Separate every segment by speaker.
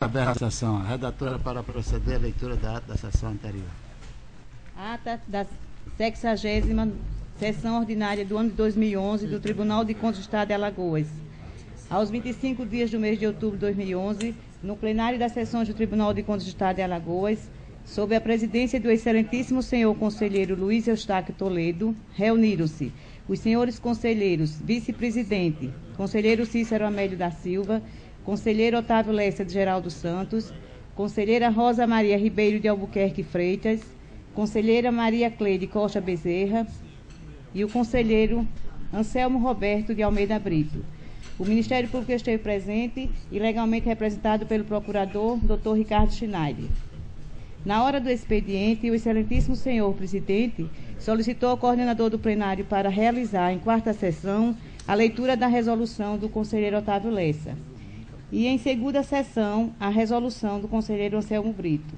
Speaker 1: Aberta a sessão. A redatora para proceder à leitura da ata da sessão anterior.
Speaker 2: Ata da 60ª sessão ordinária do ano de 2011 do Tribunal de Contas do Estado de Alagoas. Aos 25 dias do mês de outubro de 2011, no plenário das sessões do Tribunal de Contas do Estado de Alagoas, sob a presidência do excelentíssimo senhor conselheiro Luiz Eustáquio Toledo, reuniram-se os senhores conselheiros vice-presidente, conselheiro Cícero Amélio da Silva, conselheiro Otávio Lessa de Geraldo Santos, conselheira Rosa Maria Ribeiro de Albuquerque Freitas, conselheira Maria Cleide Costa Bezerra e o conselheiro Anselmo Roberto de Almeida Brito. O Ministério Público esteve presente e legalmente representado pelo procurador, Dr. Ricardo Schneider. Na hora do expediente, o excelentíssimo senhor presidente solicitou ao coordenador do plenário para realizar, em quarta sessão, a leitura da resolução do conselheiro Otávio Lessa e, em segunda sessão, a resolução do conselheiro Anselmo Brito.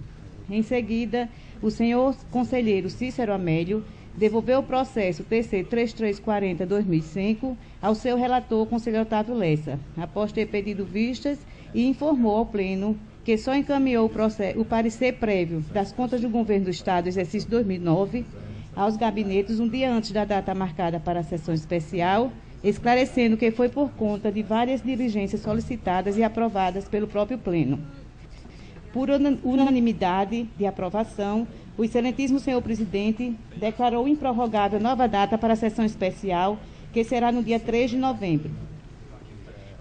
Speaker 2: Em seguida, o senhor conselheiro Cícero Amélio devolveu o processo TC 3340-2005 ao seu relator, conselheiro Otávio Lessa, após ter pedido vistas, e informou ao Pleno que só encaminhou o parecer prévio das contas do Governo do Estado, exercício 2009, aos gabinetes um dia antes da data marcada para a sessão especial, esclarecendo que foi por conta de várias diligências solicitadas e aprovadas pelo próprio Pleno. Por unanimidade de aprovação, o excelentíssimo senhor presidente declarou improrrogável nova data para a sessão especial, que será no dia 3 de novembro.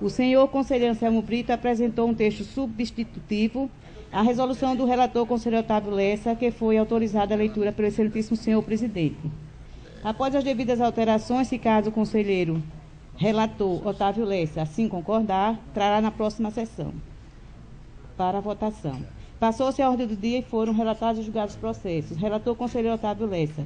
Speaker 2: O senhor conselheiro Anselmo Brito apresentou um texto substitutivo à resolução do relator conselheiro Otávio Lessa, que foi autorizada a leitura pelo excelentíssimo senhor presidente. Após as devidas alterações, se caso o conselheiro relator Otávio Lessa assim concordar, trará na próxima sessão para a votação. Passou-se a ordem do dia e foram relatados e julgados os processos. Relator conselheiro Otávio Lessa.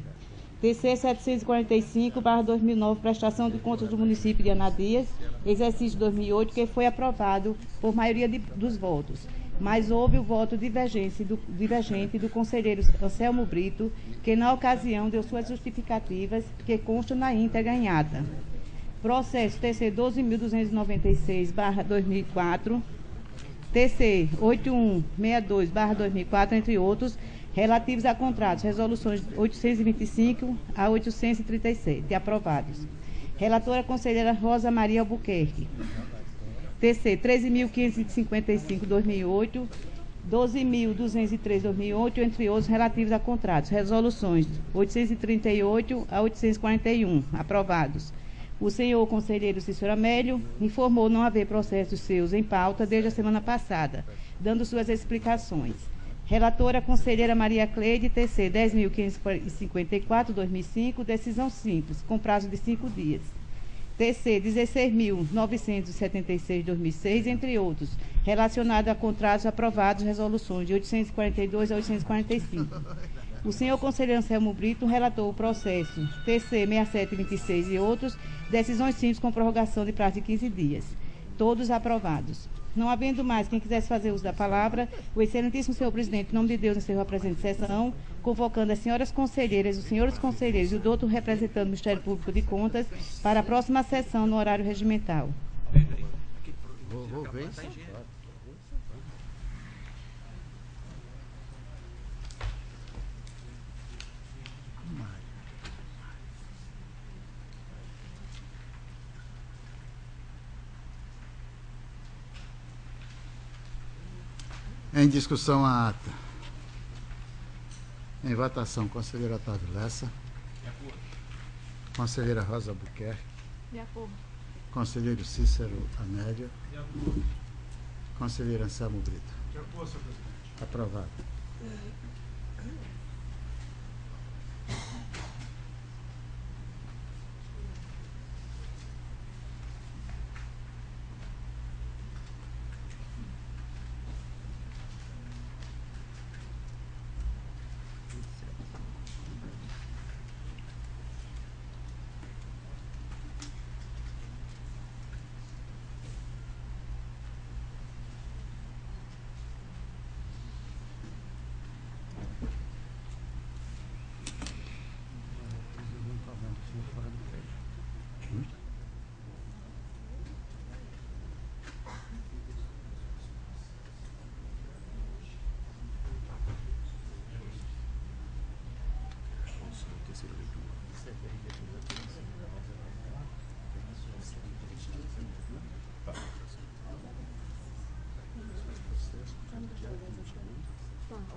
Speaker 2: TC 745/2009, prestação de contas do município de Anadias, exercício 2008, que foi aprovado por maioria dos votos. Mas houve o voto divergente do conselheiro Anselmo Brito, que na ocasião deu suas justificativas, que constam na íntegra em ata. Processo TC 12.296/2004, TC 8162/2004, entre outros, relativos a contratos, resoluções 825 a 837, aprovados. Relatora conselheira Rosa Maria Albuquerque. TC 13.555/2008, 12.203/2008, entre outros, relativos a contratos, resoluções 838 a 841, aprovados. O senhor conselheiro Cícero Amélio informou não haver processos seus em pauta desde a semana passada, dando suas explicações. Relatora conselheira Maria Cleide, TC 10.554/2005, decisão simples, com prazo de 5 dias. TC 16.976/2006, entre outros, relacionado a contratos aprovados, resoluções de 842 a 845. O senhor conselheiro Anselmo Brito relatou o processo TC 6726 e outros, decisões simples com prorrogação de prazo de 15 dias. Todos aprovados. Não havendo mais quem quisesse fazer uso da palavra, o excelentíssimo senhor presidente, em nome de Deus, encerrou a presente sessão, convocando as senhoras conselheiras, os senhores conselheiros e o doutor representante do Ministério Público de Contas para a próxima sessão no horário regimental.
Speaker 1: Vou ver isso. Em discussão a ata. Em votação, conselheiro Otávio Lessa.
Speaker 3: De acordo.
Speaker 1: Conselheira Rosa Albuquerque.
Speaker 4: De acordo.
Speaker 1: Conselheiro Cícero Amélio.
Speaker 3: De acordo.
Speaker 1: Conselheiro Anselmo Brito.
Speaker 3: De acordo, senhor presidente.
Speaker 1: Aprovado.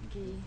Speaker 3: Ok.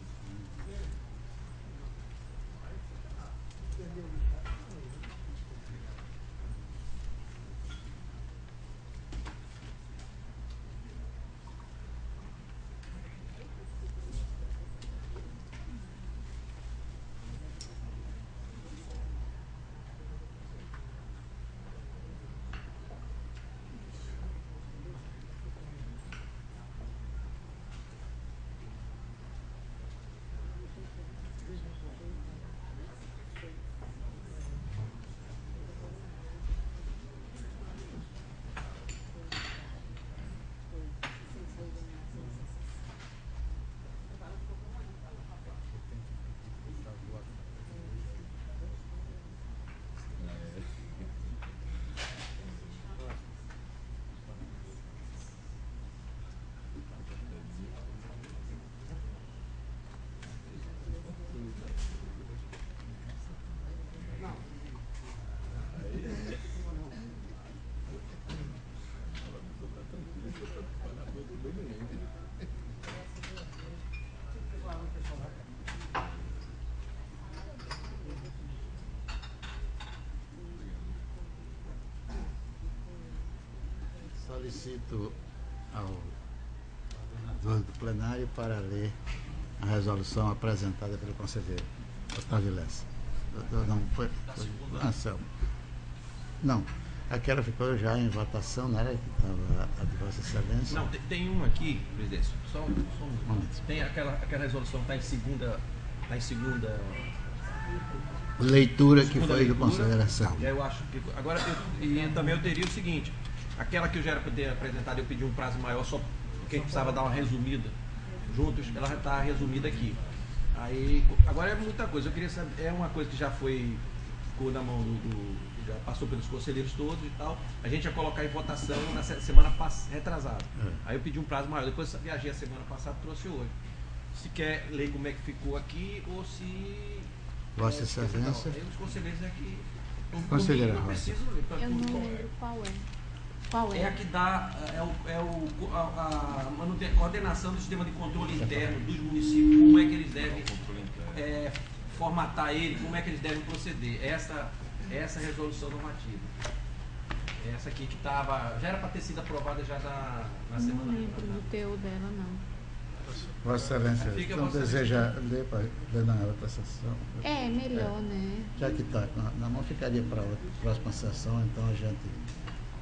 Speaker 1: Solicito ao do plenário para ler a resolução apresentada pelo conselheiro Otávio Lessa. Não, foi Anselmo. Não, aquela ficou já em votação, não era que estava a de Vossa Excelência?
Speaker 4: Não, tem uma aqui, presidente, só um momento. Tem aquela resolução que está em segunda
Speaker 1: leitura que
Speaker 4: segunda
Speaker 1: foi
Speaker 4: leitura,
Speaker 1: do conselheiro Anselmo.
Speaker 4: Eu acho que agora e também eu teria o seguinte, aquela que eu já era para ter apresentado, eu pedi um prazo maior só porque a gente precisava dar uma resumida juntos, ela já está resumida aqui. Aí, agora é muita coisa, eu queria saber, é uma coisa que já ficou na mão já passou pelos conselheiros todos e tal, a gente ia colocar em votação na semana retrasada. Aí eu pedi um prazo maior, depois viajei a semana passada, trouxe hoje. Se quer ler como é que ficou aqui ou se...
Speaker 1: Vossa Excelência.
Speaker 4: Aí os conselheiros é que...
Speaker 1: Conselheira
Speaker 4: eu
Speaker 1: Rosa.
Speaker 4: preciso ler.
Speaker 3: Eu não lembro qual é. Qual
Speaker 4: É
Speaker 3: é?
Speaker 4: a que dá a coordenação do sistema de controle interno dos municípios, como é que eles devem formatar ele, como é que eles devem proceder. Essa resolução normativa. Essa aqui que estava, já era para ter sido aprovada já na semana.
Speaker 3: Não lembro do teu dela, não.
Speaker 1: Vossa Excelência,
Speaker 4: Fica
Speaker 1: não
Speaker 4: Vossa
Speaker 1: deseja ler para ler na outra sessão?
Speaker 3: É, melhor, né?
Speaker 1: Já que está na mão, ficaria para a próxima sessão, então a gente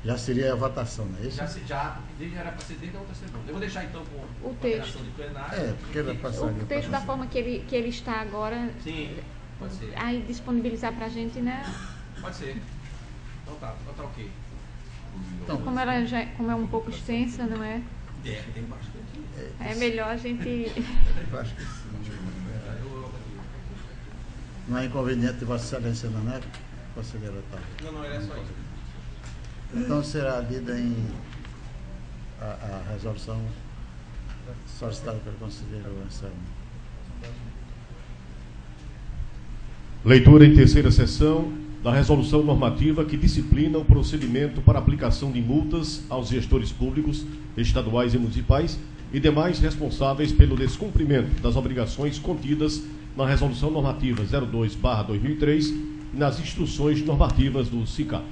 Speaker 1: já seria a votação, não é isso?
Speaker 4: Já era para ser desde a outra semana. Eu vou deixar então com
Speaker 3: O
Speaker 4: a
Speaker 3: texto.
Speaker 4: de plenário.
Speaker 1: É, porque vai passar ali
Speaker 3: O texto da forma que ele está agora,
Speaker 4: Sim, pode ser.
Speaker 3: aí disponibilizar pra gente, né?
Speaker 4: Pode ser. Então tá ok.
Speaker 1: Então,
Speaker 3: Como é um pouco extensa, não é?
Speaker 4: Tem bastante.
Speaker 3: É melhor a gente...
Speaker 1: eu acho que sim. Não é inconveniente de Vossa Excelência, não é, conselheiro Otávio?
Speaker 4: Não, era só isso.
Speaker 1: Então será lida a resolução solicitada pelo conselheiro Anselmo.
Speaker 5: Leitura em terceira sessão da resolução normativa que disciplina o procedimento para aplicação de multas aos gestores públicos, estaduais e municipais e demais responsáveis pelo descumprimento das obrigações contidas na resolução normativa 02/2003 e nas instruções normativas do SICAP.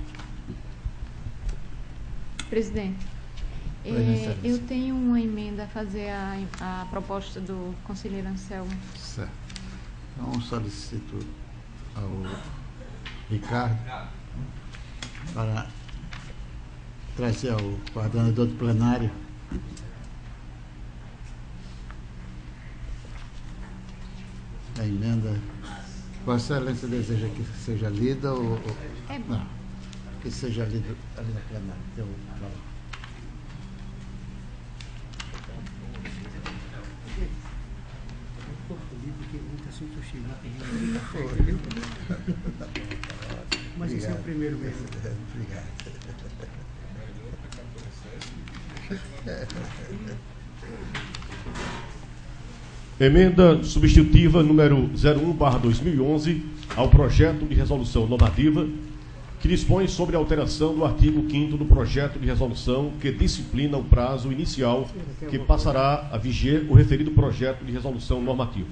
Speaker 3: Presidente, eu tenho uma emenda a fazer a proposta do conselheiro Anselmo.
Speaker 1: Certo. Então solicito ao Ricardo para trazer ao coordenador do plenário a emenda. Vossa Excelência deseja que seja lida ou...
Speaker 3: É bom.
Speaker 1: Não, que seja lido ali na plenária. Eu falo.
Speaker 6: Mas esse é o primeiro mesmo.
Speaker 1: Obrigado.
Speaker 5: Emenda substitutiva número 01/2011 ao projeto de resolução normativa que dispõe sobre a alteração do artigo 5º do projeto de resolução que disciplina o prazo inicial que passará a viger o referido projeto de resolução normativa.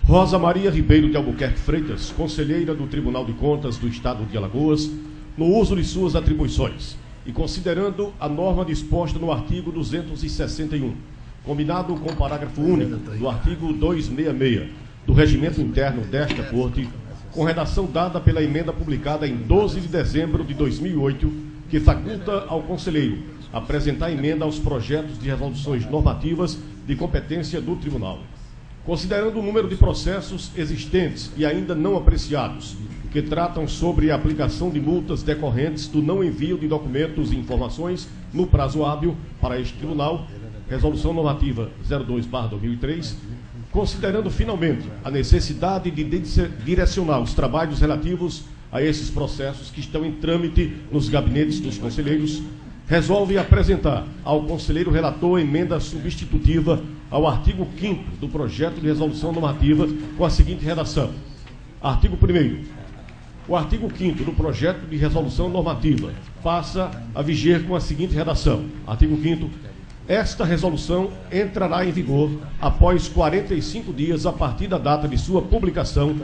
Speaker 5: Rosa Maria Ribeiro de Albuquerque Freitas, conselheira do Tribunal de Contas do Estado de Alagoas, no uso de suas atribuições e considerando a norma disposta no artigo 261, combinado com o parágrafo único do artigo 266 do Regimento Interno desta Corte, com redação dada pela emenda publicada em 12 de dezembro de 2008, que faculta ao conselheiro apresentar emenda aos projetos de resoluções normativas de competência do Tribunal. Considerando o número de processos existentes e ainda não apreciados, que tratam sobre a aplicação de multas decorrentes do não envio de documentos e informações no prazo hábil para este Tribunal, Resolução Normativa 02/2003, considerando finalmente a necessidade de direcionar os trabalhos relativos a esses processos que estão em trâmite nos gabinetes dos conselheiros, resolve apresentar ao conselheiro relator emenda substitutiva ao artigo 5º do projeto de resolução normativa com a seguinte redação. Artigo 1º. O artigo 5º do projeto de resolução normativa passa a viger com a seguinte redação. Artigo 5º. Esta resolução entrará em vigor após 45 dias a partir da data de sua publicação,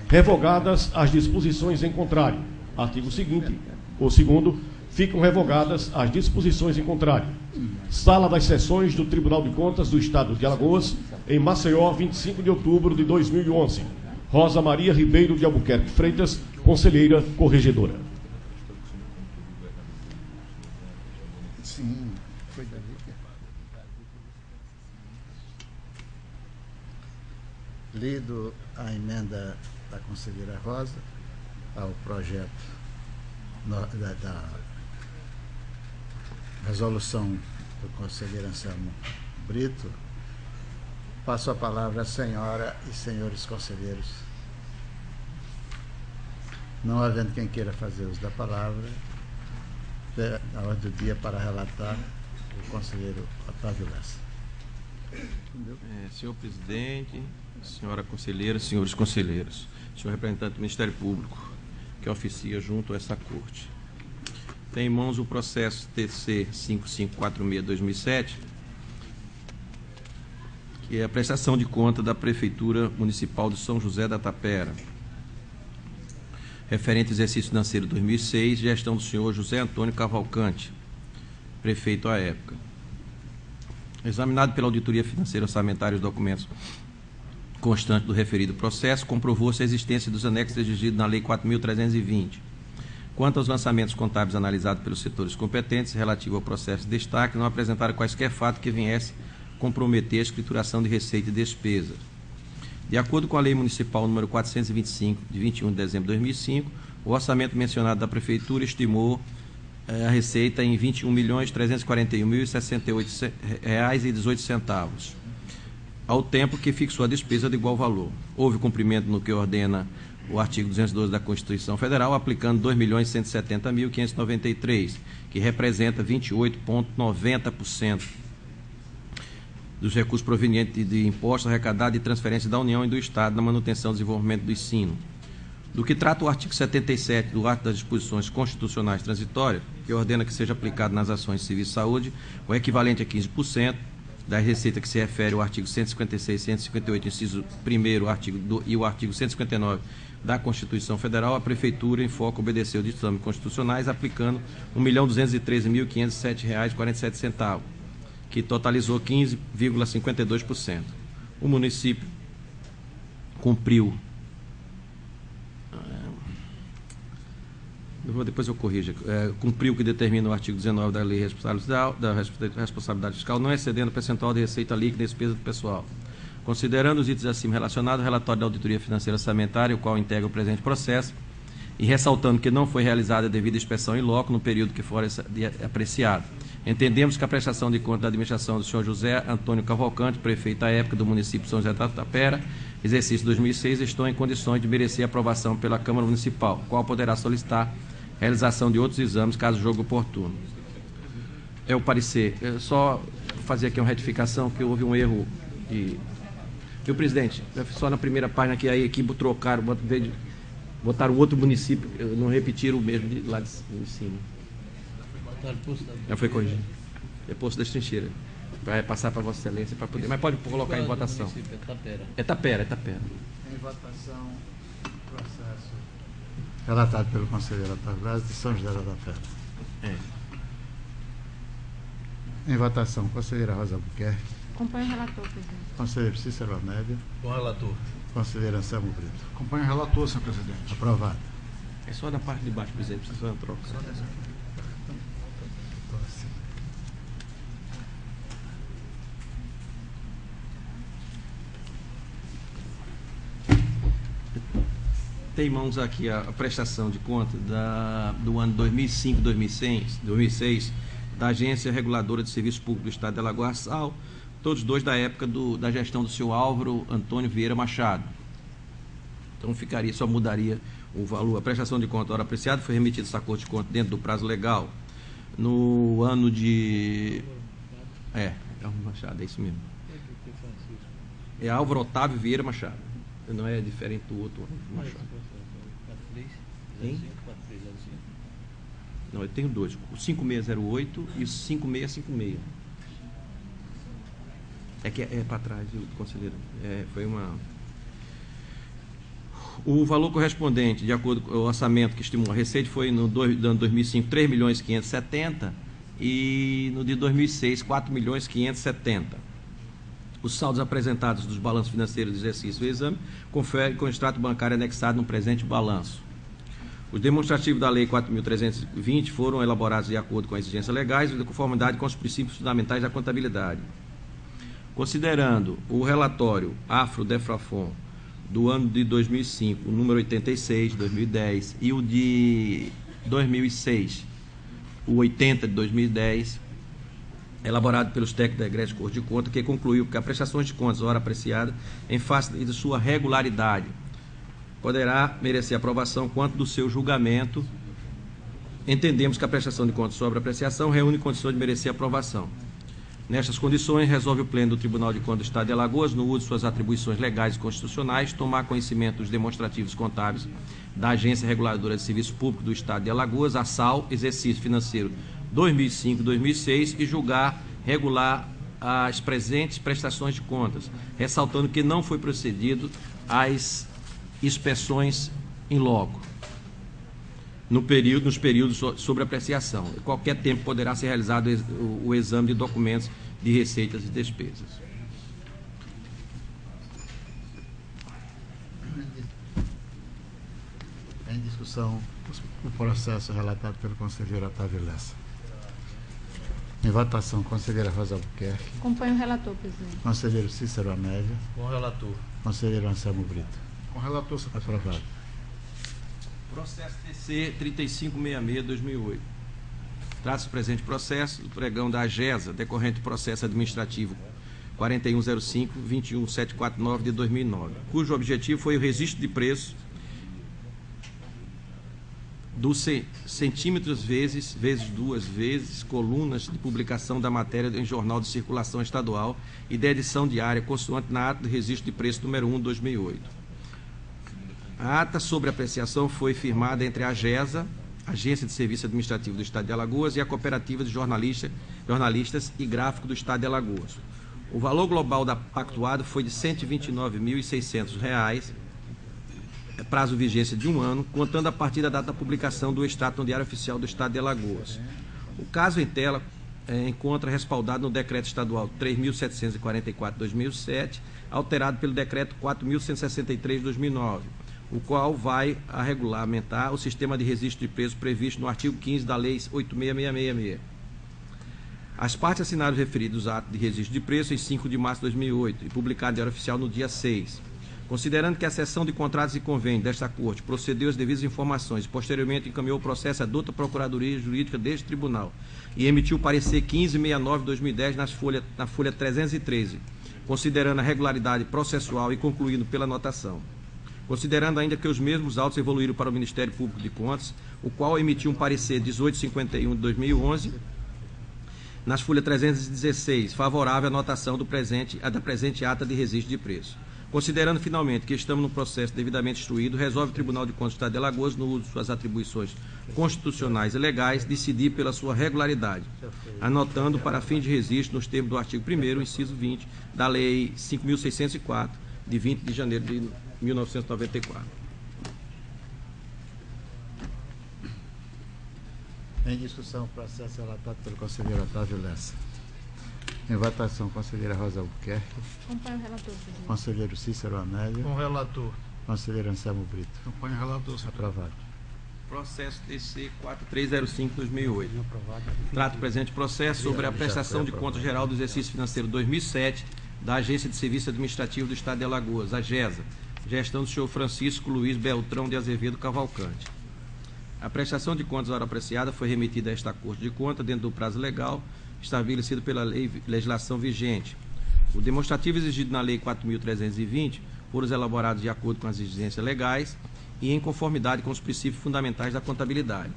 Speaker 5: revogadas as disposições em contrário. Artigo seguinte, o segundo, ficam revogadas as disposições em contrário. Sala das Sessões do Tribunal de Contas do Estado de Alagoas, em Maceió, 25 de outubro de 2011. Rosa Maria Ribeiro de Albuquerque Freitas, conselheira corregedora.
Speaker 1: Sim, foi Davi. Lido a emenda da conselheira Rosa ao projeto da resolução do conselheiro Anselmo Brito, passo a palavra à senhora e senhores conselheiros. Não havendo quem queira fazer uso da palavra, a ordem do dia para relatar o conselheiro Otávio Lessa.
Speaker 4: Senhor presidente, senhora conselheira, senhores conselheiros, senhor representante do Ministério Público, que oficia junto a essa corte. Tem em mãos o processo TC 5546-2007, que é a prestação de conta da Prefeitura Municipal de São José da Tapera, referente ao exercício financeiro 2006, gestão do senhor José Antônio Cavalcante, prefeito à época. Examinado pela Auditoria Financeira Orçamentária os documentos constantes do referido processo, comprovou-se a existência dos anexos exigidos na Lei 4.320. Quanto aos lançamentos contábeis analisados pelos setores competentes relativo ao processo de destaque, não apresentaram quaisquer fato que viesse comprometer a escrituração de receita e despesa. De acordo com a Lei Municipal número 425, de 21 de dezembro de 2005, o orçamento mencionado da Prefeitura estimou a receita em R$ 21.341.068,18, ao tempo que fixou a despesa de igual valor. Houve cumprimento no que ordena o artigo 212 da Constituição Federal, aplicando R$ 2.170.593, que representa 28,90% dos recursos provenientes de impostos arrecadados e transferência da União e do Estado na manutenção e desenvolvimento do ensino. Do que trata o artigo 77 do Ato das Disposições Constitucionais Transitórias, que ordena que seja aplicado nas ações de civis de saúde o equivalente a 15% da receita que se refere ao artigo 156 e 158, inciso 1º, e o artigo 159 da Constituição Federal, a Prefeitura, em foco, obedeceu ditames constitucionais, aplicando R$ 1.213.507,47, que totalizou 15,52%. O município cumpriu... Depois eu corrijo. Cumpriu o que determina o artigo 19 da Lei da Responsabilidade Fiscal, não excedendo o percentual de receita líquida e despesa do pessoal. Considerando os itens acima relacionados, o relatório da Auditoria Financeira Orçamentária, o qual integra o presente processo, e ressaltando que não foi realizada a devida inspeção em loco no período que for apreciado. Entendemos que a prestação de conta da administração do senhor José Antônio Cavalcante, prefeito à época do município de São José da Tapera, exercício 2006, estão em condições de merecer aprovação pela Câmara Municipal, qual poderá solicitar realização de outros exames, caso julgue oportuno. É o parecer. Só fazer aqui uma retificação, que houve um erro de... E o presidente, só na primeira página que a equipe trocaram, Botaram outro município, não repetiram o mesmo de lá de cima. Já foi corrigido. É Poço das Trincheiras. Vai passar para Vossa Excelência para poder. Mas pode colocar em votação. É Tapera.
Speaker 1: Em votação, processo relatado pelo conselheiro Otávio Braz de São José da Fera.
Speaker 4: É.
Speaker 1: Em votação, conselheira Rosa Albuquerque.
Speaker 3: Acompanho o relator, presidente.
Speaker 1: Conselheiro Cícero Amédio.
Speaker 7: Com relator.
Speaker 1: Conselheiro Anselmo Brito.
Speaker 6: Acompanho o relator, senhor presidente.
Speaker 1: Aprovado.
Speaker 4: É só na parte de baixo, presidente, precisa fazer uma troca. Tem em mãos aqui a prestação de conta do ano 2005-2006 da Agência Reguladora de Serviços Públicos do Estado de Alagoas, todos dois da época da gestão do senhor Álvaro Antônio Vieira Machado. Então ficaria, só mudaria o valor. A prestação de conta, hora apreciada, foi remetida essa corte de conta dentro do prazo legal no ano de... É Machado, é isso mesmo. É Álvaro Otávio Vieira Machado. Não é diferente do outro Machado. Hein? Não, eu tenho dois, o 5608 e o 5656. É que é para trás, viu, conselheiro? Foi uma... O valor correspondente, de acordo com o orçamento que estimou a receita, foi no ano 2005, 3.570.000 e no de 2006, 4.570.000. Os saldos apresentados dos balanços financeiros do exercício do exame conferem com o extrato bancário anexado no presente balanço. Os demonstrativos da Lei 4.320 foram elaborados de acordo com as exigências legais e de conformidade com os princípios fundamentais da contabilidade. Considerando o relatório Afro-Defrafon do ano de 2005, o número 86 de 2010, e o de 2006, o 80 de 2010, elaborado pelos técnicos da Egrégio Corte de Conta, que concluiu que a prestação de contas, hora apreciada, em face de sua regularidade, poderá merecer aprovação quanto do seu julgamento. Entendemos que a prestação de contas sobre apreciação reúne condições de merecer aprovação. Nestas condições, resolve o Pleno do Tribunal de Contas do Estado de Alagoas, no uso de suas atribuições legais e constitucionais, tomar conhecimento dos demonstrativos contábeis da Agência Reguladora de Serviços Públicos do Estado de Alagoas, a SAL, exercício financeiro 2005-2006, e julgar regular as presentes prestações de contas, ressaltando que não foi procedido às inspeções em loco nos períodos sobre apreciação. Em qualquer tempo poderá ser realizado o exame de documentos de receitas e despesas.
Speaker 1: Em discussão, o processo relatado pelo conselheiro Otávio Lessa. Em votação, conselheira Rosa Albuquerque.
Speaker 3: Acompanho o relator, presidente.
Speaker 1: Conselheiro Cícero Amédio.
Speaker 7: Com relator.
Speaker 1: Conselheiro Anselmo Brito.
Speaker 6: Com relator, senhor presidente.
Speaker 1: Aprovado.
Speaker 4: Processo TC 3566-2008. Trata-se do presente processo do pregão da AGESA, decorrente do processo administrativo 4105-21749 de 2009, cujo objetivo foi o registro de preço dos centímetros vezes 2 vezes colunas de publicação da matéria em jornal de circulação estadual e da edição diária consoante na ata de registro de preço número 1 de 2008. A ata sobre apreciação foi firmada entre a AGESA, Agência de Serviço Administrativo do Estado de Alagoas, e a Cooperativa de Jornalistas e Gráficos do Estado de Alagoas. O valor global da pactuado foi de R$ 129.600, prazo vigência de 1 ano, contando a partir da data da publicação do extrato no Diário Oficial do Estado de Alagoas. O caso em tela encontra respaldado no Decreto Estadual 3.744/2007, alterado pelo Decreto 4.163/2009, o qual vai a regulamentar o sistema de registro de preços previsto no artigo 15 da Lei 8.6666. As partes assinaram os referidos atos de registro de preço em 5 de março de 2008 e publicado no Diário Oficial no dia 6. Considerando que a seção de contratos e convênios desta Corte procedeu às devidas informações e posteriormente encaminhou o processo à douta Procuradoria Jurídica deste Tribunal e emitiu o parecer 1569/2010 na folha 313, considerando a regularidade processual e concluindo pela anotação. Considerando ainda que os mesmos autos evoluíram para o Ministério Público de Contas, o qual emitiu um parecer 1851 de 2011, nas folhas 316, favorável à anotação da presente ata de registro de preço. Considerando finalmente que estamos no processo devidamente instruído, resolve o Tribunal de Contas do Estado de Alagoas, no uso de suas atribuições constitucionais e legais, decidir pela sua regularidade, anotando para fim de registro nos termos do artigo 1º, inciso 20, da Lei 5.604, de 20 de janeiro de 1994.
Speaker 1: Em discussão, o processo relatado pelo conselheiro Otávio Lessa. Em votação, conselheira Rosa Albuquerque.
Speaker 3: Acompanho o relator, presidente.
Speaker 1: Conselheiro Cícero Amélio.
Speaker 6: Com o relator.
Speaker 1: Conselheiro Anselmo Brito.
Speaker 6: Acompanho o relator, senhor.
Speaker 1: Aprovado.
Speaker 4: Processo TC 4305/2008. Trata o presente processo sobre a prestação de contas geral do exercício financeiro 2007 da Agência de Serviço Administrativo do Estado de Alagoas, AGESA, gestão do senhor Francisco Luiz Beltrão de Azevedo Cavalcante. A prestação de contas, hora apreciada, foi remetida a esta Corte de Contas dentro do prazo legal estabelecido pela legislação vigente. O demonstrativo exigido na Lei 4.320 foram elaborados de acordo com as exigências legais e em conformidade com os princípios fundamentais da contabilidade.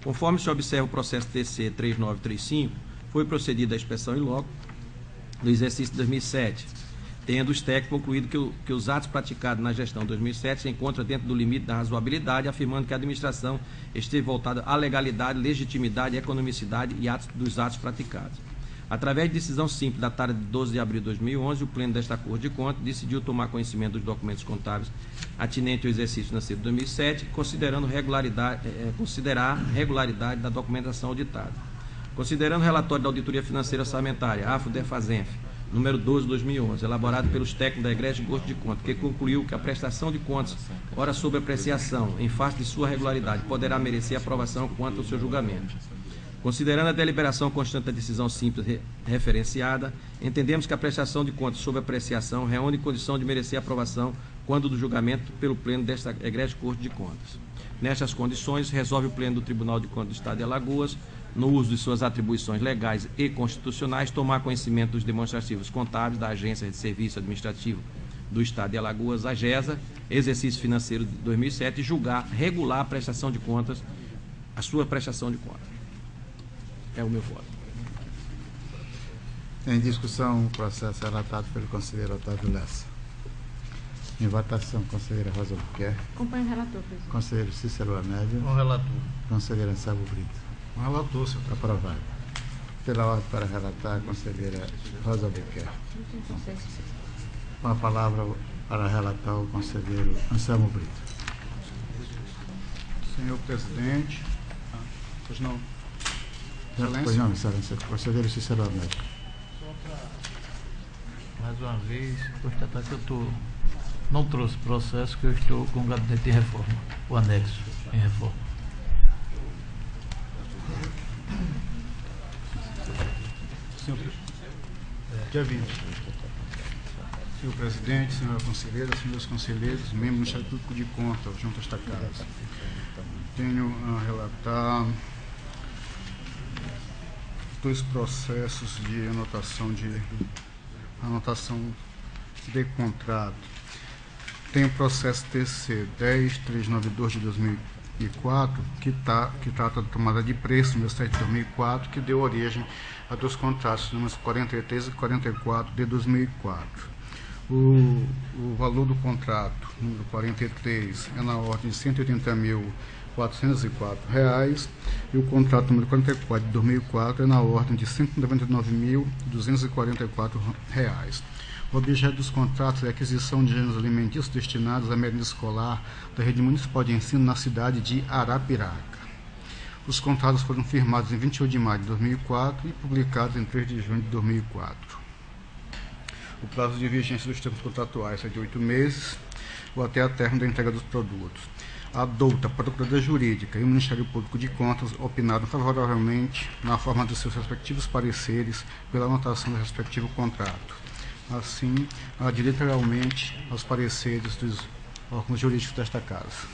Speaker 4: Conforme se observa o processo TC 3935, foi procedida a inspeção in loco do exercício de 2007, tendo os técnicos concluído que os atos praticados na gestão de 2007 se encontram dentro do limite da razoabilidade, afirmando que a administração esteve voltada à legalidade, legitimidade, economicidade e dos atos praticados. Através de decisão simples datada de 12 de abril de 2011, o Pleno desta Corte de Contas decidiu tomar conhecimento dos documentos contábeis atinentes ao exercício financeiro de 2007, considerar regularidade da documentação auditada. Considerando o relatório da Auditoria Financeira Orçamentária, AFO-DEFASENF, número 12/2011, elaborado pelos técnicos da Egrégio de Corte de Contas, que concluiu que a prestação de contas, ora sob apreciação, em face de sua regularidade, poderá merecer aprovação quanto ao seu julgamento. Considerando a deliberação constante da decisão simples referenciada, entendemos que a prestação de contas sob apreciação reúne condição de merecer aprovação quando do julgamento pelo Pleno desta Egrégio de Corte de Contas. Nestas condições, resolve o Pleno do Tribunal de Contas do Estado de Alagoas, no uso de suas atribuições legais e constitucionais, tomar conhecimento dos demonstrativos contábeis da Agência de Serviço Administrativo do Estado de Alagoas, AGESA, exercício financeiro de 2007, e julgar regular a prestação de contas, a sua prestação de contas. É o meu voto.
Speaker 1: Em discussão, o processo relatado pelo conselheiro Otávio Lessa. Em votação, conselheira Rosa Albuquerque.
Speaker 3: Acompanho o relator, presidente.
Speaker 1: Conselheiro Cícero Amélio.
Speaker 6: Com o relator.
Speaker 1: Conselheiro Anselmo Brito.
Speaker 6: Com o relator, senhor.
Speaker 1: Aprovado. Pela ordem para relatar, a conselheira Rosa Albuquerque. Com a palavra para relatar o conselheiro Anselmo Brito.
Speaker 6: Senhor presidente. Pois não.
Speaker 1: Pois não, excelência. Conselheiro Cícero Amélio.
Speaker 7: Mais uma vez, constatar que não trouxe processo, que eu estou com o gabinete de reforma, o anexo em reforma.
Speaker 6: Dia 20. Senhor presidente, senhora conselheira, senhores conselheiros, membros do Ministério Público de Contas, junto a esta casa. Tenho a relatar dois processos de anotação de contrato. Tem o processo TC 10392 de 2004, que trata da tomada de preço, número 7 de 2004, que deu origem a dois contratos, números 43 e 44 de 2004. O valor do contrato, número 43, é na ordem de R$ 180.404, e o contrato número 44 de 2004 é na ordem de R$ 199.244. O objeto dos contratos é a aquisição de gêneros alimentícios destinados à merenda escolar da rede municipal de ensino na cidade de Arapiraca. Os contratos foram firmados em 28 de maio de 2004 e publicados em 3 de junho de 2004. O prazo de vigência dos termos contratuais é de 8 meses ou até a término da entrega dos produtos. A douta, Procuradoria Jurídica e o Ministério Público de Contas opinaram favoravelmente na forma dos seus respectivos pareceres pela anotação do respectivo contrato. Assim, adiro literalmente aos pareceres dos órgãos jurídicos desta Casa.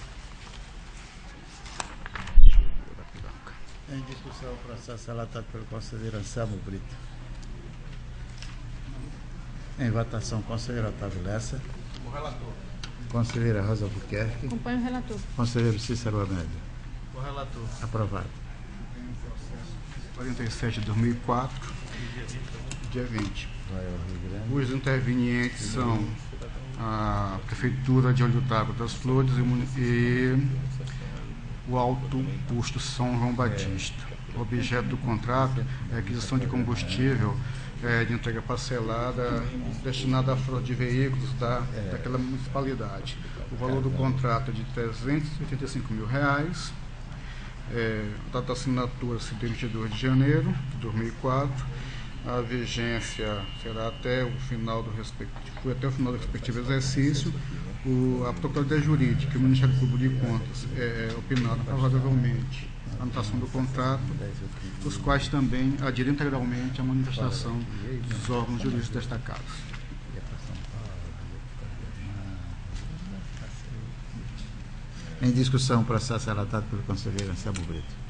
Speaker 1: Em discussão, o processo relatado pelo conselheiro Anselmo Brito. Em votação, conselheiro Otávio Lessa.
Speaker 4: O relator.
Speaker 1: Conselheira Rosa Albuquerque.
Speaker 3: Acompanho o relator.
Speaker 1: Conselheiro Cícero Amélio.
Speaker 7: O relator.
Speaker 1: Aprovado.
Speaker 6: 47 de 2004, dia 20. Os intervenientes são a Prefeitura de Olho d'Água das Flores e o Alto Posto São João Batista. O objeto do contrato é a aquisição de combustível de entrega parcelada destinada à frota de veículos daquela municipalidade. O valor do contrato é de R$385 mil. A data de assinatura será 22 de janeiro de 2004. A vigência será até o final do respectivo exercício. A Procuradoria Jurídica e o Ministério Público de Contas opinaram favoravelmente a anotação do contrato, os quais também aderem integralmente à manifestação dos órgãos jurídicos destacados.
Speaker 1: Em discussão, o processo relatado pelo conselheiro Anselmo Brito.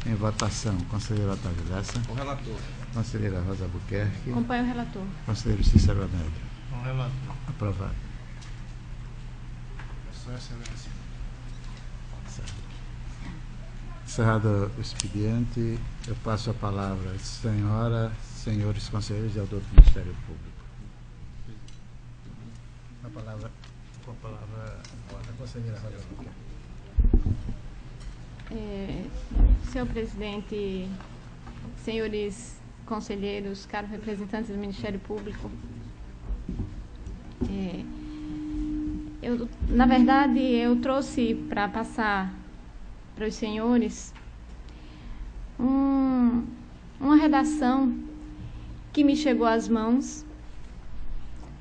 Speaker 1: Em votação, conselheiro Otávio Lessa.
Speaker 4: O relator.
Speaker 1: Conselheira Rosa Albuquerque.
Speaker 3: Acompanho o relator.
Speaker 1: Conselheiro Cícero Amédio.
Speaker 7: Com relator.
Speaker 1: Aprovado.
Speaker 6: Sua Excelência.
Speaker 1: Encerrado o expediente, eu passo a palavra às senhores conselheiros e ao doutor do Ministério Público. Com a palavra a conselheira Rosa Albuquerque.
Speaker 3: Senhor presidente, senhores conselheiros, caros representantes do Ministério Público, na verdade, eu trouxe para passar para os senhores uma redação que me chegou às mãos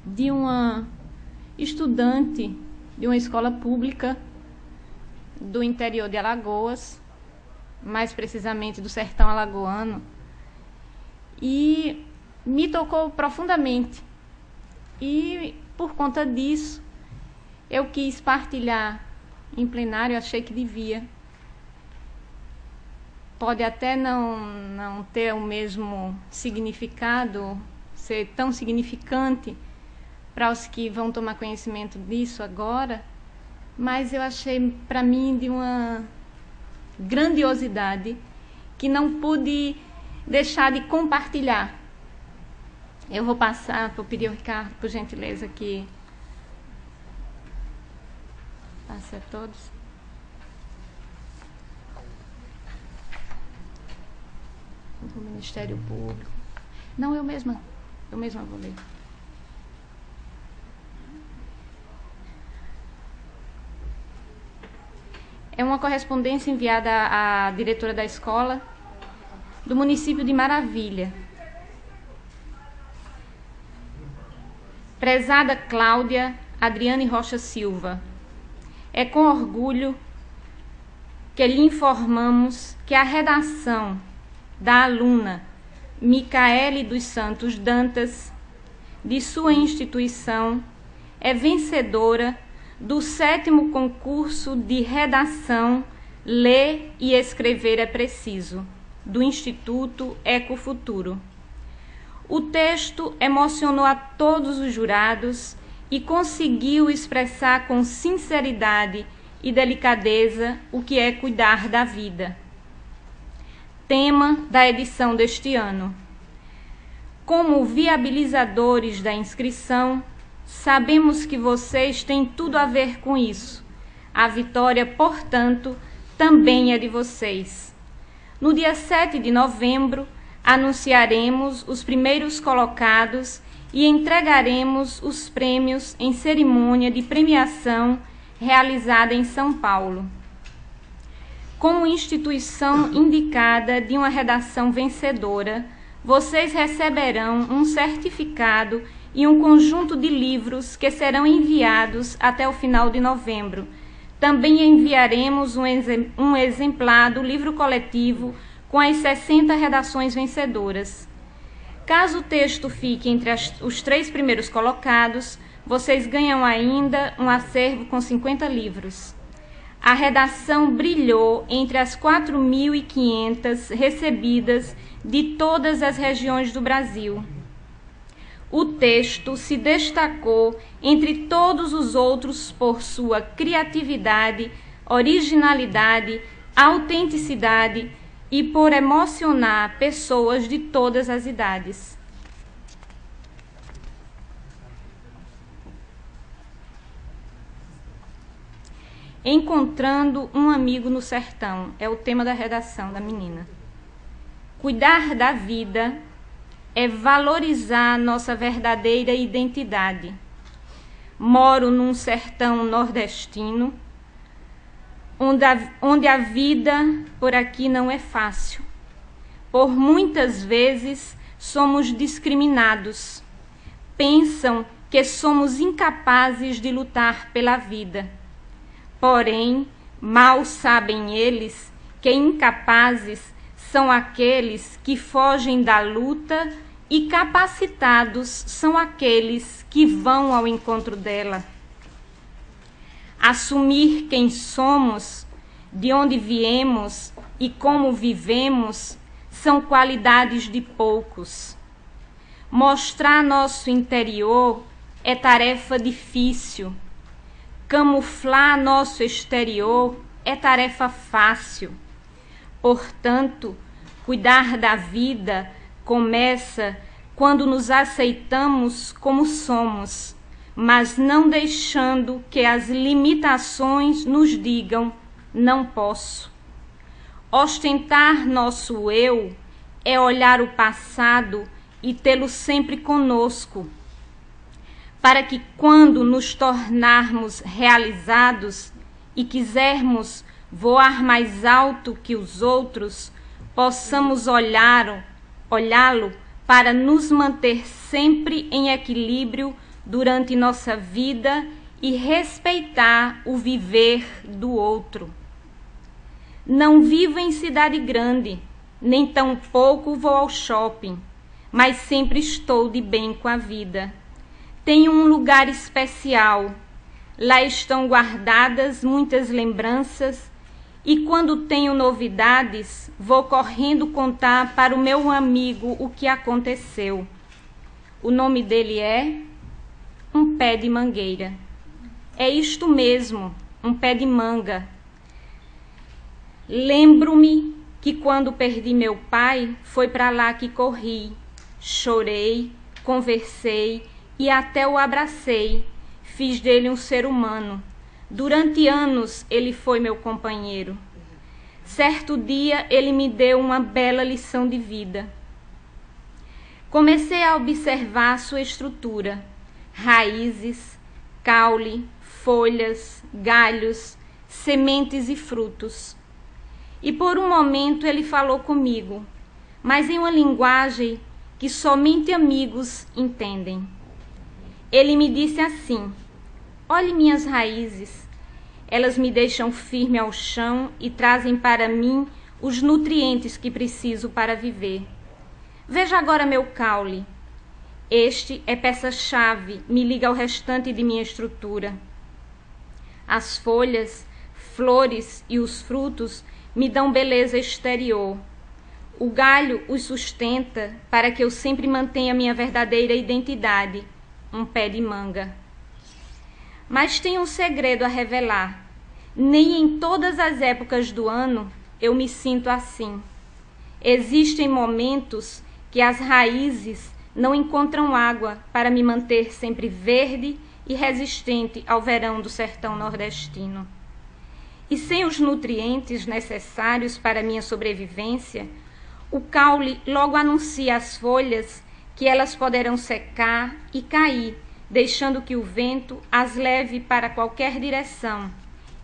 Speaker 3: de uma estudante de uma escola pública do interior de Alagoas, mais precisamente do sertão alagoano, e me tocou profundamente. E, por conta disso, eu quis partilhar em plenário, achei que devia. Pode até não ter o mesmo significado, ser tão significante para os que vão tomar conhecimento disso agora, mas eu achei para mim de uma grandiosidade que não pude deixar de compartilhar. Eu vou pedir ao Ricardo, por gentileza, que passe a todos. Do Ministério Público. Não, eu mesma vou ler. É uma correspondência enviada à diretora da escola do município de Maravilha. Prezada Cláudia Adriane Rocha Silva, é com orgulho que lhe informamos que a redação da aluna Micaele dos Santos Dantas, de sua instituição, é vencedora do 7º concurso de redação Ler e Escrever é Preciso, do Instituto Ecofuturo. O texto emocionou a todos os jurados e conseguiu expressar com sinceridade e delicadeza o que é cuidar da vida. Tema da edição deste ano. Como viabilizadores da inscrição, sabemos que vocês têm tudo a ver com isso. A vitória, portanto, também é de vocês. No dia 7 de novembro, anunciaremos os primeiros colocados e entregaremos os prêmios em cerimônia de premiação realizada em São Paulo. Como instituição indicada de uma redação vencedora, vocês receberão um certificado e um conjunto de livros que serão enviados até o final de novembro. Também enviaremos um exemplar do livro coletivo com as 60 redações vencedoras. Caso o texto fique entre os 3 primeiros colocados, vocês ganham ainda um acervo com 50 livros. A redação brilhou entre as 4.500 recebidas de todas as regiões do Brasil. O texto se destacou entre todos os outros por sua criatividade, originalidade, autenticidade e por emocionar pessoas de todas as idades. encontrando um amigo no sertão. É o tema da redação da menina. Cuidar da vida é valorizar nossa verdadeira identidade. Moro num sertão nordestino, onde a vida por aqui não é fácil. Por muitas vezes somos discriminados. Pensam que somos incapazes de lutar pela vida. Porém, mal sabem eles que incapazes são aqueles que fogem da luta e capacitados são aqueles que vão ao encontro dela. Assumir quem somos, de onde viemos e como vivemos são qualidades de poucos. Mostrar nosso interior é tarefa difícil. Camuflar nosso exterior é tarefa fácil. Portanto, cuidar da vida começa quando nos aceitamos como somos, mas não deixando que as limitações nos digam não posso. Ostentar nosso eu é olhar o passado e tê-lo sempre conosco, para que quando nos tornarmos realizados e quisermos voar mais alto que os outros, possamos olhá-lo para nos manter sempre em equilíbrio durante nossa vida e respeitar o viver do outro. Não vivo em cidade grande, nem tampouco vou ao shopping, mas sempre estou de bem com a vida. Tenho um lugar especial. Lá estão guardadas muitas lembranças e quando tenho novidades, vou correndo contar para o meu amigo o que aconteceu. O nome dele é um pé de mangueira. É isto mesmo, um pé de manga. Lembro-me que quando perdi meu pai, foi para lá que corri. Chorei, conversei e até o abracei. Fiz dele um ser humano. Durante anos ele foi meu companheiro. Certo dia ele me deu uma bela lição de vida. Comecei a observar sua estrutura: raízes, caule, folhas, galhos, sementes e frutos. E por um momento ele falou comigo, mas em uma linguagem que somente amigos entendem. Ele me disse assim: olhe minhas raízes, elas me deixam firme ao chão e trazem para mim os nutrientes que preciso para viver. Veja agora meu caule. Este é peça-chave, me liga ao restante de minha estrutura. As folhas, flores e os frutos me dão beleza exterior. O galho os sustenta para que eu sempre mantenha minha verdadeira identidade, um pé de manga. Mas tem um segredo a revelar. Nem em todas as épocas do ano eu me sinto assim. Existem momentos que as raízes não encontram água para me manter sempre verde e resistente ao verão do sertão nordestino. E sem os nutrientes necessários para minha sobrevivência, o caule logo anuncia às folhas que elas poderão secar e cair, deixando que o vento as leve para qualquer direção.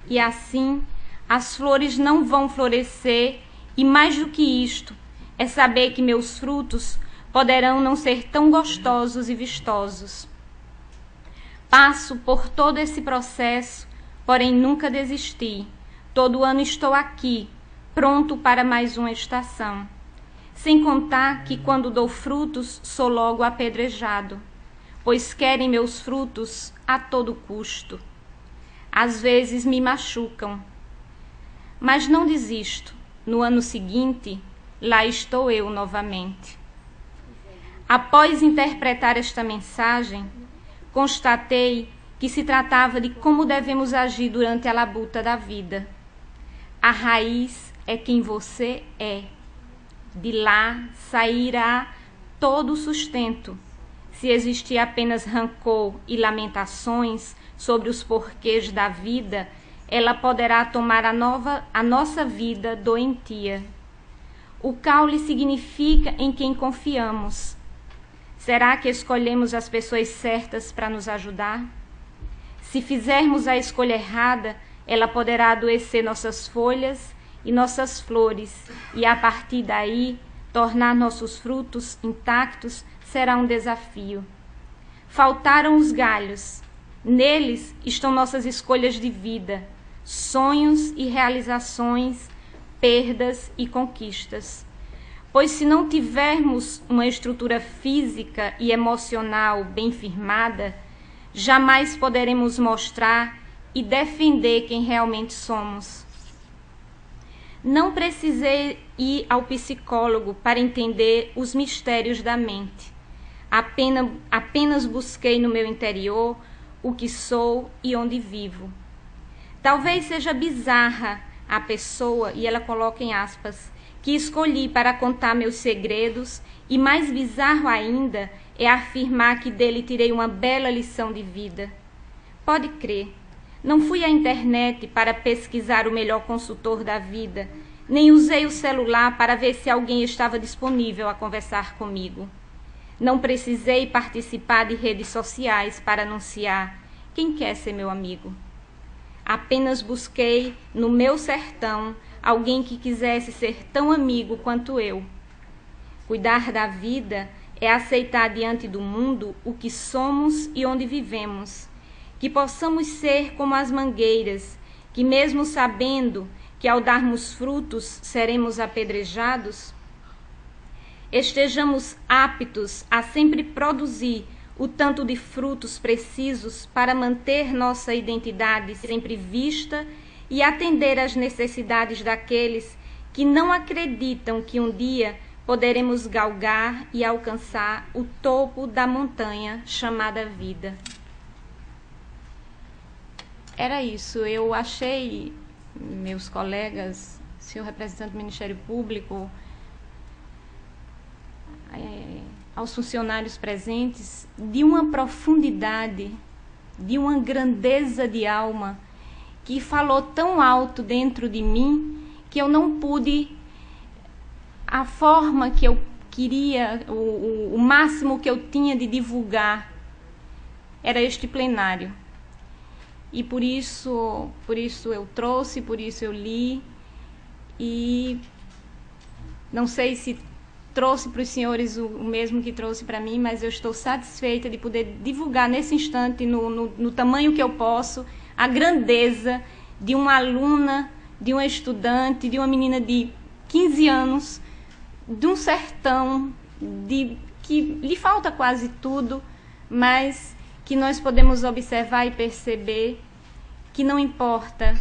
Speaker 3: E assim, as flores não vão florescer e, mais do que isto, é saber que meus frutos poderão não ser tão gostosos e vistosos. Passo por todo esse processo, porém nunca desisti. Todo ano estou aqui, pronto para mais uma estação. Sem contar que quando dou frutos, sou logo apedrejado, pois querem meus frutos a todo custo. Às vezes me machucam, mas não desisto. No ano seguinte, lá estou eu novamente. Após interpretar esta mensagem, constatei que se tratava de como devemos agir durante a labuta da vida. A raiz é quem você é. De lá sairá todo o sustento. Se existir apenas rancor e lamentações sobre os porquês da vida, ela poderá tomar a nossa vida doentia. O caule significa em quem confiamos. Será que escolhemos as pessoas certas para nos ajudar? Se fizermos a escolha errada, ela poderá adoecer nossas folhas e nossas flores, e a partir daí, tornar nossos frutos intactos será um desafio. Faltaram os galhos. Neles estão nossas escolhas de vida, sonhos e realizações, perdas e conquistas. Pois se não tivermos uma estrutura física e emocional bem firmada, jamais poderemos mostrar e defender quem realmente somos. Não precisei ir ao psicólogo para entender os mistérios da mente. Apenas busquei no meu interior o que sou e onde vivo. Talvez seja bizarra a pessoa, e ela coloca em aspas, que escolhi para contar meus segredos, e mais bizarro ainda é afirmar que dele tirei uma bela lição de vida. Pode crer, não fui à internet para pesquisar o melhor consultor da vida, nem usei o celular para ver se alguém estava disponível a conversar comigo. Não precisei participar de redes sociais para anunciar quem quer ser meu amigo. Apenas busquei no meu sertão alguém que quisesse ser tão amigo quanto eu. Cuidar da vida é aceitar diante do mundo o que somos e onde vivemos, que possamos ser como as mangueiras, que mesmo sabendo que ao darmos frutos seremos apedrejados, estejamos aptos a sempre produzir o tanto de frutos precisos para manter nossa identidade sempre vista e atender às necessidades daqueles que não acreditam que um dia poderemos galgar e alcançar o topo da montanha chamada vida. Era isso. Eu achei, meus colegas, senhor representante do Ministério Público, aos funcionários presentes, de uma profundidade, de uma grandeza de alma, que falou tão alto dentro de mim que eu não pude, a forma que eu queria, o máximo que eu tinha de divulgar era este plenário. E por isso eu trouxe, por isso eu li, e não sei se trouxe para os senhores o mesmo que trouxe para mim, mas eu estou satisfeita de poder divulgar nesse instante, no tamanho que eu posso, a grandeza de uma aluna, de uma estudante, de uma menina de 15 anos, de um sertão, que lhe falta quase tudo, mas que nós podemos observar e perceber que não importa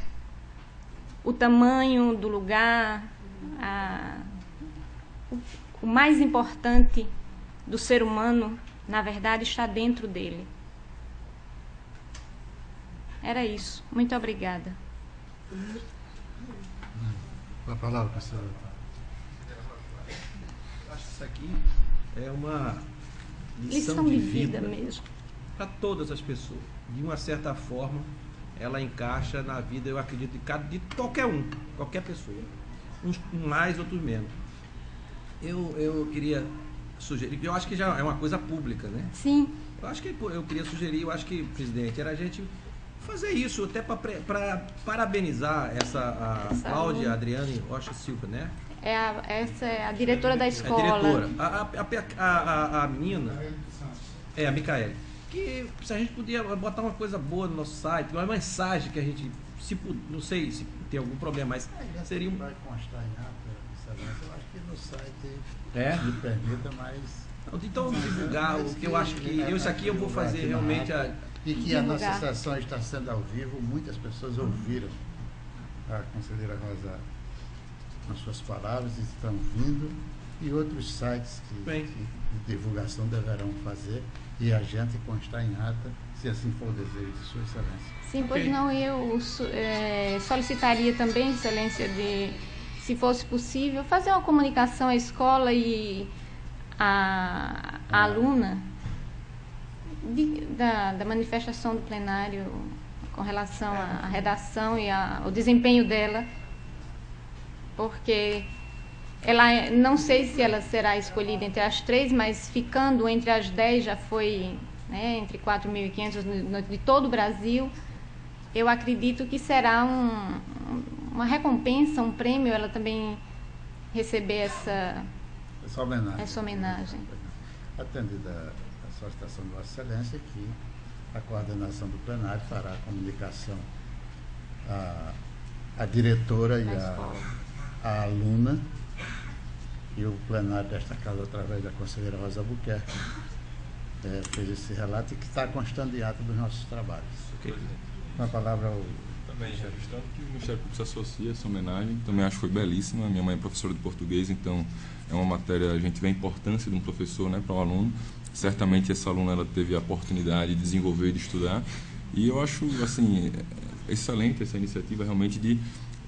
Speaker 3: o tamanho do lugar, o mais importante do ser humano, na verdade, está dentro dele. Era isso. Muito obrigada.
Speaker 1: A palavra, professora.
Speaker 4: Acho que isso aqui é uma
Speaker 3: Lição de vida mesmo.
Speaker 4: Para todas as pessoas. De uma certa forma, ela encaixa na vida, eu acredito, de qualquer um, qualquer pessoa. Uns mais, outros menos. Eu queria sugerir, eu acho que já é uma coisa pública, né?
Speaker 3: Sim.
Speaker 4: Eu queria sugerir, eu acho que, presidente, era a gente fazer isso, até para parabenizar essa Cláudia Adriane Rocha Silva, né?
Speaker 3: Essa é a diretora da escola.
Speaker 4: A diretora. A menina, a Micaele, que se a gente podia botar uma coisa boa no nosso site, uma mensagem que a gente, não sei se tem algum problema, mas seria um...
Speaker 1: Vai constar em ata, eu acho que no site me permita, mas...
Speaker 4: Então, divulgar o que eu acho que... Isso aqui eu vou fazer realmente...
Speaker 1: E que a nossa sessão está sendo ao vivo, muitas pessoas ouviram a conselheira Rosa as suas palavras, estão vindo, e outros sites de divulgação deverão fazer, e a gente constar em ata, se assim for o desejo de Sua Excelência.
Speaker 3: Sim, pois não, eu solicitaria também, Excelência, se fosse possível, fazer uma comunicação à escola e à aluna da manifestação do plenário, com relação à redação e ao desempenho dela, porque ela, não sei se ela será escolhida entre as 3, mas ficando entre as 10 já foi, né, entre 4.500 de todo o Brasil. Eu acredito que será uma recompensa, um prêmio, ela também receber essa homenagem.
Speaker 1: Atendida a solicitação de Vossa Excelência, que a coordenação do plenário fará a comunicação à diretora e à aluna, e o plenário desta casa, através da conselheira Rosa Albuquerque, fez esse relato e que está constando em ata dos nossos trabalhos. Com a palavra ao...
Speaker 8: Também registrando que o Ministério Público se associa a essa homenagem, também acho que foi belíssima. Minha mãe é professora de português, então é uma matéria, a gente vê a importância de um professor, né, para o aluno. Certamente essa aluna ela teve a oportunidade de desenvolver e de estudar, e eu acho assim excelente essa iniciativa realmente de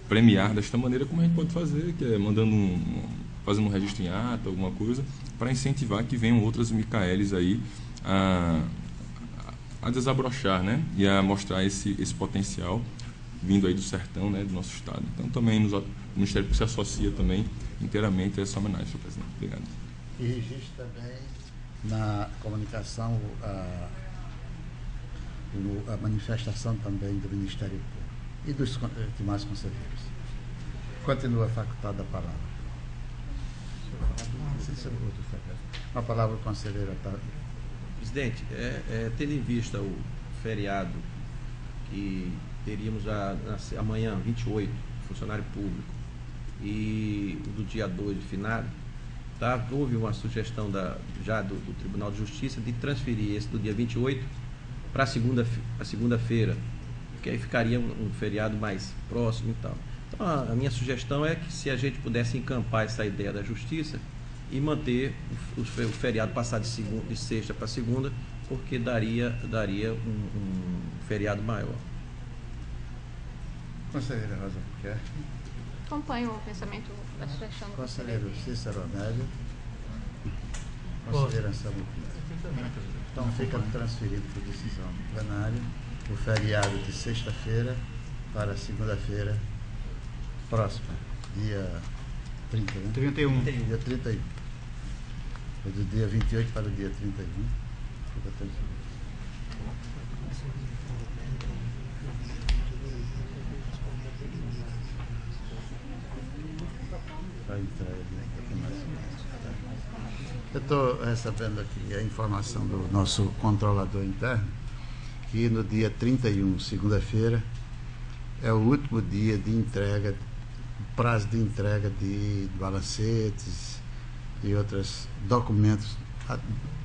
Speaker 8: premiar desta maneira, como a gente pode fazer, que é fazendo um registro em ata, alguma coisa, para incentivar que venham outras Micaelis aí a desabrochar, né, e a mostrar esse potencial vindo aí do sertão, né, do nosso estado. Então também o Ministério Público se associa também inteiramente a essa homenagem, senhor presidente. Obrigado.
Speaker 1: E registra também na comunicação a manifestação também do Ministério Público e dos demais conselheiros. Continua facultada a palavra. Uma palavra, conselheiro Otávio.
Speaker 4: Presidente, tendo em vista o feriado que teríamos amanhã, 28, funcionário público, e do dia 2 de finado, houve uma sugestão já do Tribunal de Justiça de transferir esse do dia 28 para a segunda-feira, que aí ficaria um feriado mais próximo e tal. Então, a minha sugestão é que se a gente pudesse encampar essa ideia da Justiça e manter o feriado passar de sexta para segunda, porque daria um feriado maior.
Speaker 1: Conselheira Rosa Albuquerque.
Speaker 3: Acompanho o pensamento da sugestão do
Speaker 1: conselheiro Cícero Amélio. Conselheira Anselmo Pinto. Então fica transferido por decisão plenária o feriado de sexta-feira para segunda-feira próxima, dia 30, né?
Speaker 6: 31.
Speaker 1: Dia 31. Do dia 28 para o dia 31. Fica transferido. Eu estou recebendo aqui a informação do nosso controlador interno que no dia 31, segunda-feira, é o último dia de entrega, prazo de entrega de balancetes e outros documentos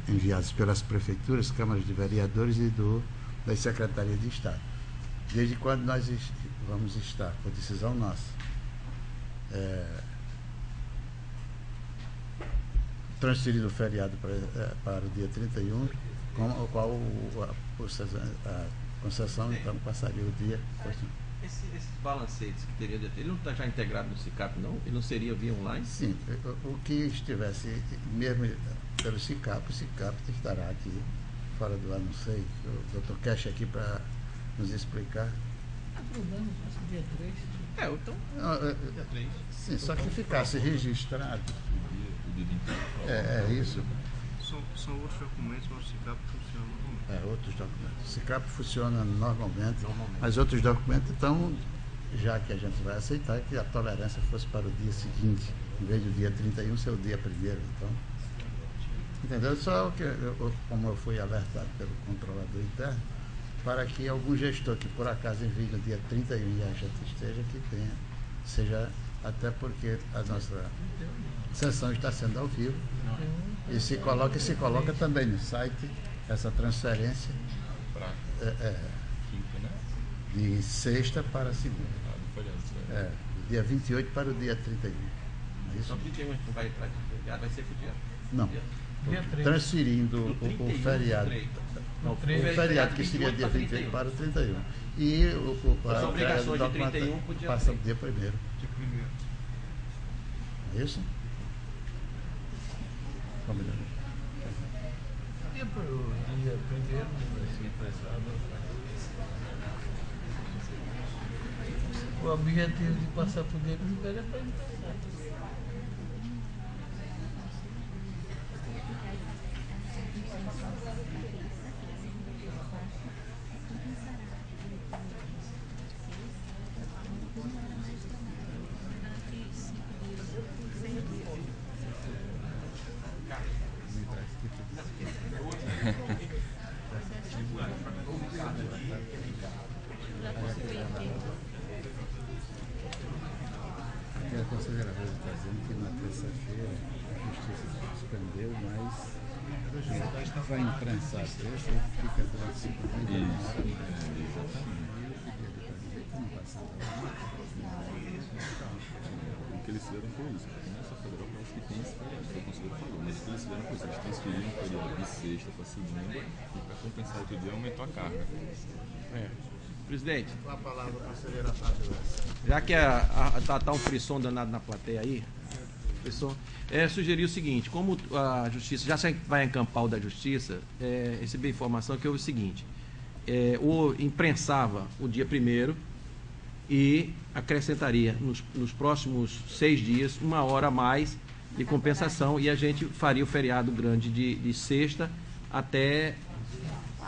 Speaker 1: enviados pelas prefeituras, câmaras de vereadores e das secretarias de Estado. Desde quando nós vamos estar, por decisão nossa, transferido o feriado para o dia 31, com o qual a concessão então passaria o dia.
Speaker 4: Esses balancetes que teriam de ter, ele não está já integrado no SICAP, não? Ele não seria via online?
Speaker 1: Sim, o que estivesse mesmo pelo SICAP, o SICAP estará aqui fora do ar, não sei, o Dr. Cash aqui para nos explicar.
Speaker 7: Aprovamos dia 3.
Speaker 4: Então.
Speaker 1: Dia 3. Sim, só que ficasse registrado. É isso.
Speaker 9: São outros documentos, mas o SICAP funciona normalmente.
Speaker 1: Outros documentos. O SICAP funciona normalmente, mas outros documentos, então, já que a gente vai aceitar que a tolerância fosse para o dia seguinte, em vez do dia 31 ser o dia 1º, então. Entendeu? Só que, como eu fui alertado pelo controlador interno, para que algum gestor que por acaso envie no dia 31 e a gente esteja aqui seja, até porque a nossa sessão está sendo ao vivo e se coloca também no site essa transferência de sexta para segunda, do dia 28 para o dia 31. É isso?
Speaker 4: Só 31 não vai entrar, vai ser pro dia.
Speaker 1: Não, transferindo o feriado.
Speaker 4: Não,
Speaker 1: o feriado que seria dia 28 para o 31. E
Speaker 4: as obrigações de 31 para o dia
Speaker 1: passa o dia 1º. É isso? Combinado.
Speaker 7: Dia 1º vai ser emprestado. O objetivo de passar por dentro do velho é para empregar.
Speaker 1: Aqui a conselheira Rosa está dizendo que na terça-feira a justiça suspendeu, mas vai imprensar a terça e fica durante 5 dias.
Speaker 8: O que eles fizeram foi isso. A Comércio Federal parece que tem esse feriado, que o conselheiro falou, mas o que eles fizeram foi isso. Eles transferiram o feriado de sexta para segunda e para compensar outro dia aumentou a carga.
Speaker 4: Presidente,
Speaker 1: Com a palavra, conselheira Otávio Lessa.
Speaker 4: já que tá um frisson danado na plateia aí, frisson, sugerir o seguinte, como a Justiça, já vai encampar o da Justiça, recebi a informação que houve o seguinte, imprensava o dia 1º e acrescentaria nos próximos 6 dias 1 hora a mais de compensação e a gente faria o feriado grande de sexta até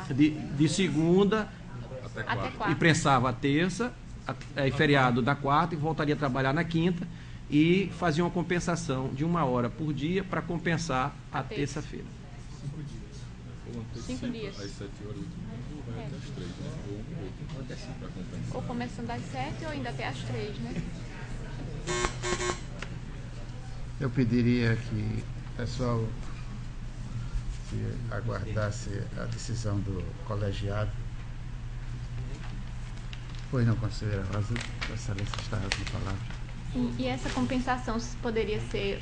Speaker 4: de segunda,
Speaker 3: Até quarta.
Speaker 4: imprensava a terça, feriado da quarta e voltaria a trabalhar na quinta e fazia uma compensação de 1 hora por dia para compensar a terça-feira.
Speaker 3: 5 dias.
Speaker 8: Às 7 horas do domingo vai até às 3, né? Ou até 5 para compensar.
Speaker 3: Ou começando às 7 ou ainda até às 3, né?
Speaker 1: Eu pediria que o pessoal se aguardasse a decisão do colegiado. Pois não, conselheira Rosa, a excelência está com a palavra.
Speaker 3: Sim, e essa compensação poderia ser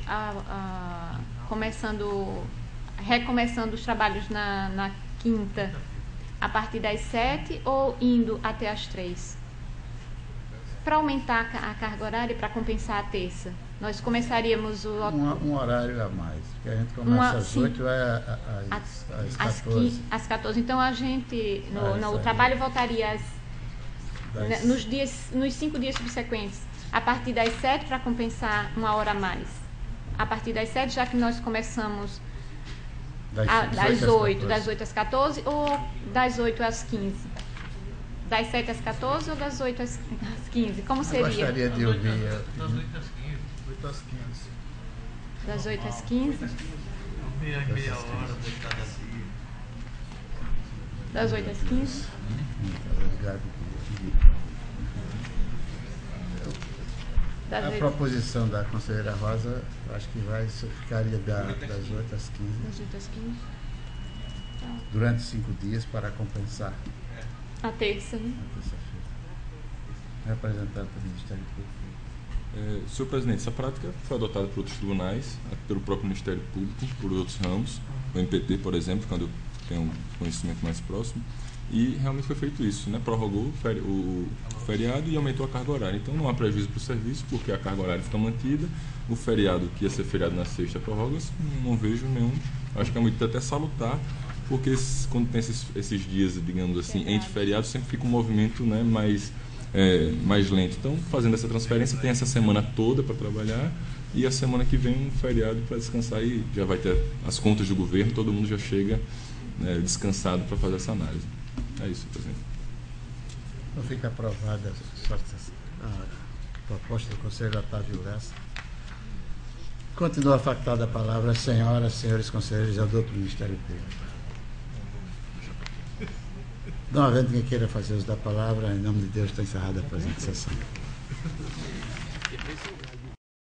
Speaker 3: recomeçando os trabalhos na quinta a partir das 7 ou indo até às 3? Para aumentar a carga horária e para compensar a terça. Nós começaríamos
Speaker 1: Um horário a mais, porque a gente começa às 8 às 14.
Speaker 3: Às 14. Então a gente, o trabalho voltaria nos 5 dias subsequentes, a partir das 7 para compensar 1 hora a mais. A partir das 7, já que nós começamos das 8 às 14 ou das 8 às 15? Das 7 às 14 ou das 8 às 15? Como seria?
Speaker 1: Eu gostaria de ouvir.
Speaker 7: Das 8 às 15. 8 às 15.
Speaker 3: Das 8 às 15?
Speaker 7: Meia hora de cada dia.
Speaker 3: Das 8 às 15?
Speaker 1: A proposição da conselheira Rosa, acho que ficaria das 8 às 15.
Speaker 3: Das 8 às 15.
Speaker 1: Durante 5 dias para compensar
Speaker 3: A terça, né?
Speaker 1: a terça-feira. Representante do Ministério Público.
Speaker 8: Senhor presidente, essa prática foi adotada por outros tribunais, pelo próprio Ministério Público, por outros ramos, o MPT, por exemplo, quando eu tenho um conhecimento mais próximo, e realmente foi feito isso, né? Prorrogou o feriado e aumentou a carga horária. Então não há prejuízo para o serviço, porque a carga horária fica mantida, o feriado, que ia ser feriado na sexta, prorroga-se, não vejo nenhum, acho que é muito até salutar, porque quando tem esses dias, digamos assim, entre feriados, sempre fica um movimento, né, mais lento. Então, fazendo essa transferência, tem essa semana toda para trabalhar e a semana que vem um feriado para descansar e já vai ter as contas do governo, todo mundo já chega descansado para fazer essa análise. É isso, presidente.
Speaker 1: Então fica aprovada a proposta do conselheiro Otávio Lessa. Continua factada a palavra às senhoras, senhores conselheiros e ao doutor Ministério Público. Não havendo quem queira fazer uso da palavra, em nome de Deus está encerrada a presente sessão.